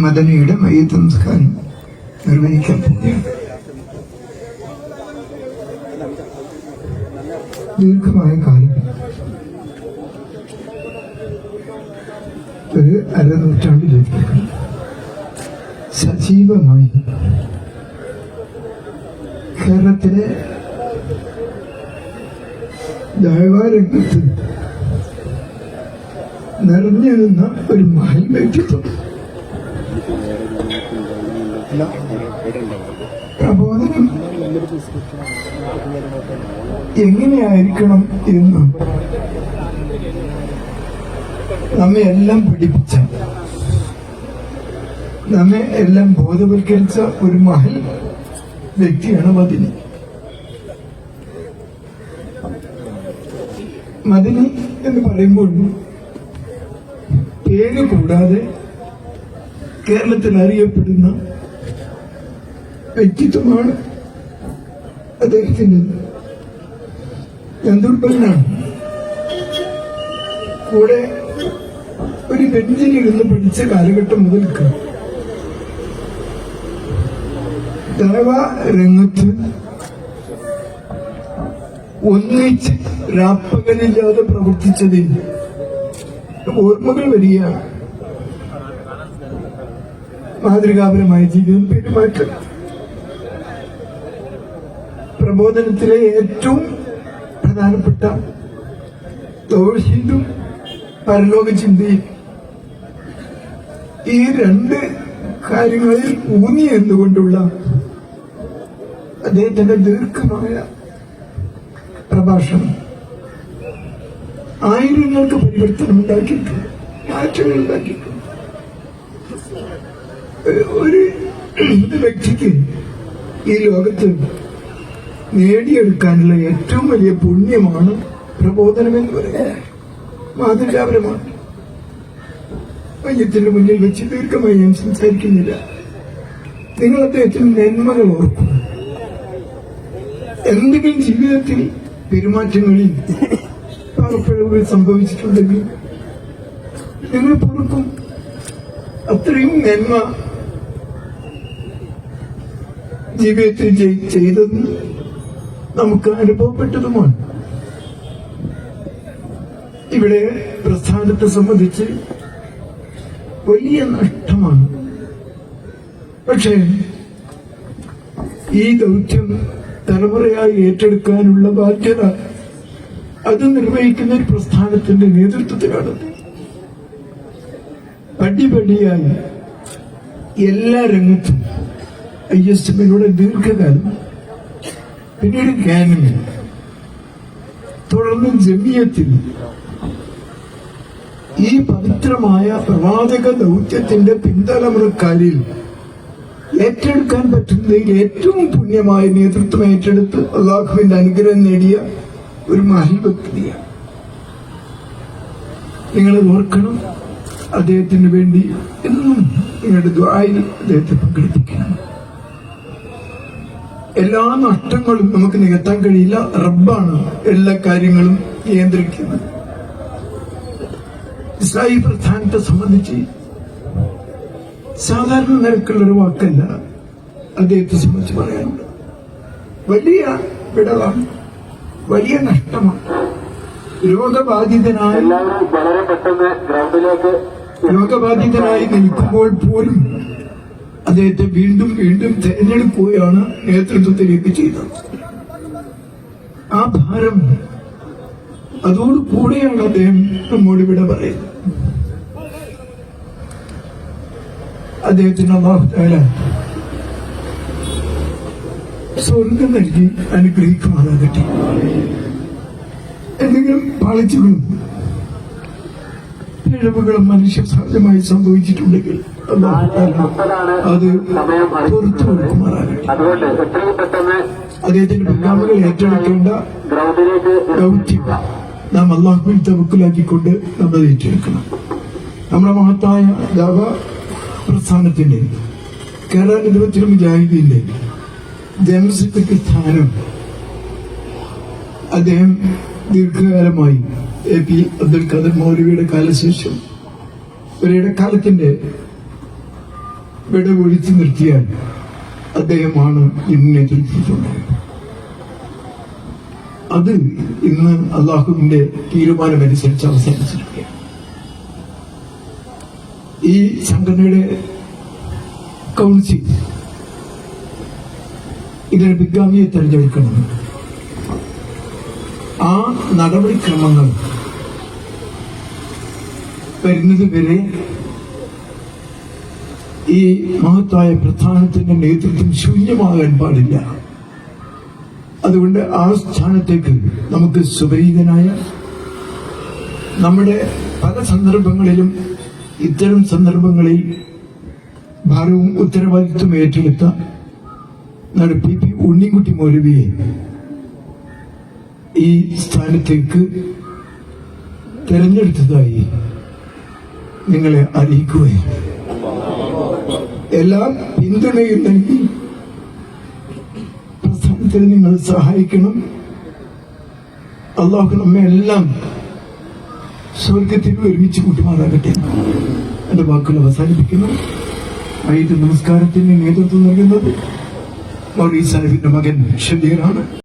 മദനിയുടെ മയ്യത്ത് നമസ്കാരം നിർവഹിക്കാൻ പോവുകയാണ്. ദീർഘമായ കാലം, ഒരു അരനൂറ്റാണ്ടിലേക്ക് സജീവമായി കേരളത്തിലെ ദൈവരംഗത്ത് നിറഞ്ഞു നിന്ന ഒരു മഹൽ വ്യക്തിത്വം. പ്രബോധനം എങ്ങനെയായിരിക്കണം എന്ന് നമ്മെ എല്ലാം പഠിപ്പിച്ച, നമ്മെ എല്ലാം ബോധവൽക്കരിച്ച ഒരു മഹൽ വ്യക്തിയാണ് മദനി. മദനി എന്ന് പറയുമ്പോൾ പേര് കൂടാതെ കേരളത്തിൽ അറിയപ്പെടുന്ന വ്യക്തിത്വമാണ് അദ്ദേഹത്തിന്. ഞാൻ ദുർബലനാണ്. കൂടെ ഒരു ബെഞ്ചിലിരുന്ന് പഠിച്ച കാലഘട്ടം മുതൽക്ക് ദൈവ രംഗത്ത് ഒന്നിച്ച് രാപ്പകലില്ലാതെ പ്രവർത്തിച്ചതിൽ ഓർമ്മകൾ വരികയാണ്. മാതൃകാപരമായ ജീവിതം, പെരുമാറ്റം, പ്രബോധനത്തിലെ ഏറ്റവും പ്രധാനപ്പെട്ട തൗഹീദും പരലോക ചിന്തയും, ഈ രണ്ട് കാര്യങ്ങളിൽ ഊന്നി എന്നുകൊണ്ടുള്ള അദ്ദേഹത്തിന്റെ ദീർഘമായ പ്രഭാഷണം ആയിരങ്ങൾക്ക് പരിവർത്തനം ഉണ്ടാക്കിയിട്ടുണ്ട്, മാറ്റങ്ങൾ ഉണ്ടാക്കിയിട്ടുണ്ട്. ഒരു വ്യക്തിക്ക് ഈ ലോകത്ത് നേടിയെടുക്കാനുള്ള ഏറ്റവും വലിയ പുണ്യമാണ് പ്രബോധനം എന്ന് പറയുന്നത്. മാതൃകാപരമാണ്. മയ്യത്തിന്റെ മുന്നിൽ വെച്ച് ദീർഘമായി ഞാൻ സംസാരിക്കുന്നില്ല. നിങ്ങൾ അദ്ദേഹത്തിന് നന്മകൾ ഓർക്കും. എന്തെങ്കിലും ജീവിതത്തിൽ പെരുമാറ്റങ്ങളിൽ പാകപ്പിഴവുകൾ സംഭവിച്ചിട്ടുണ്ടെങ്കിൽ നിങ്ങൾ പൊറുക്കും. അത്രയും നന്മ ജീവിതത്തിൽ ചെയ്തതും നമുക്ക് അനുഭവപ്പെട്ടതുമാണ്. ഇവിടെ പ്രസ്ഥാനത്തെ സംബന്ധിച്ച് വലിയ നഷ്ടമാണ്. പക്ഷേ ഈ ദൗത്യം തലമുറയായി ഏറ്റെടുക്കാനുള്ള ബാധ്യത അത് നിർവഹിക്കുന്ന ഒരു പ്രസ്ഥാനത്തിന്റെ നേതൃത്വത്തിലാണ്. പടിപടിയായി എല്ലാ രംഗത്തും ISMലൂടെ ദീർഘകാലം, പിന്നീട് ഗാനമിൽ, തുടർന്ന് ജമിയത്തിൽ ഈ പവിത്രമായ പ്രവാചക ദൗത്യത്തിന്റെ പിന്തലമുറക്കാരിൽ ഏറ്റെടുക്കാൻ പറ്റുന്നതിൽ ഏറ്റവും പുണ്യമായ നേതൃത്വം ഏറ്റെടുത്ത് അള്ളാഹുവിന്റെ അനുഗ്രഹം നേടിയ ഒരു മഹൽ വ്യക്തിയാണ്. നിങ്ങൾ ഓർക്കണം, അദ്ദേഹത്തിന് വേണ്ടി എന്നും നിങ്ങളുടെ ദുആയിൽ അദ്ദേഹത്തെ പങ്കെടുപ്പിക്കണം. എല്ലാ നഷ്ടങ്ങളും നമുക്ക് നികത്താൻ കഴിയില്ല. റബ്ബാണ് എല്ലാ കാര്യങ്ങളും നിയന്ത്രിക്കുന്നത്. ഇസ്ലാഹി പ്രസ്ഥാനത്തെ സംബന്ധിച്ച് സാധാരണ നിരക്കുള്ളൊരു വാക്കല്ല അദ്ദേഹത്തെ സംബന്ധിച്ച് പറയാനുണ്ട്. വലിയ വിടവാണ്, വലിയ നഷ്ടമാണ്. രോഗബാധിതനായി നിൽക്കുമ്പോൾ പോലും അദ്ദേഹത്തെ വീണ്ടും വീണ്ടും തെരഞ്ഞെടുക്കുകയാണ് നേതൃത്വത്തിലേക്ക് ചെയ്തത്. ആ ഭാരം, അതോടുകൂടെയാണ് അദ്ദേഹം നമ്മോട് ഇവിടെ പറയുന്നത്. അദ്ദേഹത്തിന് അല്ലാഹു തആല സ്വർഗം നൽകി അനുഗ്രഹിക്കുമാറാകട്ടെ. എന്തെങ്കിലും പാളിച്ചകളും പിഴവുകളും മനുഷ്യ സഹജമായി സംഭവിച്ചിട്ടുണ്ടെങ്കിൽ അത് പുറത്തു കൊടുക്കുമാറാകട്ടെ. അദ്ദേഹത്തിന്റെ പിതാവുകൾ ഏറ്റെടുക്കേണ്ട ദൗത്യം നാം അല്ലാഹുവിൽ തവക്കുലാക്കിക്കൊണ്ട് നമ്മൾ ഏറ്റെടുക്കണം. നമ്മുടെ മഹത്തായ ദഅവ പ്രസ്ഥാനത്തിന്റെ കേരള നിലവത്തിൽ മുജാഹിദീന്റെ ജനറൽ സെക്രട്ടറി സ്ഥാനം അദ്ദേഹം ദീർഘകാലമായി AP അബ്ദുൽ ഖാദർ മൗലവിയുടെ കാലശേഷം ഒരിടക്കാലത്തിന്റെ വിടവൊഴിച്ചു നിർത്തിയാൽ അദ്ദേഹമാണ് ഇതിന് നേതൃത്വത്തിലുള്ളത്. അത് ഇന്ന് അള്ളാഹുവിന്റെ തീരുമാനമനുസരിച്ച് അവസാനിച്ചിരിക്കുകയാണ്. ഈ സംഘടനയുടെ കൗൺസിൽ ഇതിന് പിൻഗാമിയെ തെരഞ്ഞെടുക്കണം. ആ നടപടിക്രമങ്ങൾ വരുന്നത് വരെ ഈ മഹത്തായ പ്രസ്ഥാനത്തിന്റെ നേതൃത്വം ശൂന്യമാകാൻ പാടില്ല. അതുകൊണ്ട് ആ സ്ഥാനത്തേക്ക് നമുക്ക് സുപരിചിതനായ, നമ്മുടെ പല സന്ദർഭങ്ങളിലും ഇത്തരം സന്ദർഭങ്ങളിൽ ഭാരവും ഉത്തരവാദിത്വം ഏറ്റെടുത്ത PP ഉണ്ണിക്കുട്ടി മൗലവിയെ ഈ സ്ഥാനത്തേക്ക് തെരഞ്ഞെടുത്തതായി നിങ്ങളെ അറിയിക്കുകയാണ്. എല്ലാ പിന്തുണയും നൽകി പ്രസ്ഥാനത്തിന് നിങ്ങൾ സഹായിക്കണം. അള്ളാഹു നമ്മെ എല്ലാം സ്വർഗത്തിൽ ഒരുമിച്ച് കൂട്ടുമാറാകട്ടെ. എന്റെ വാക്കുകൾ അവസാനിപ്പിക്കുന്നു. വൈകിട്ട് നമസ്കാരത്തിന് നേതൃത്വം നൽകുന്നത് മൗലവി സാഹിബിന്റെ മകൻ ഷബീറാണ്.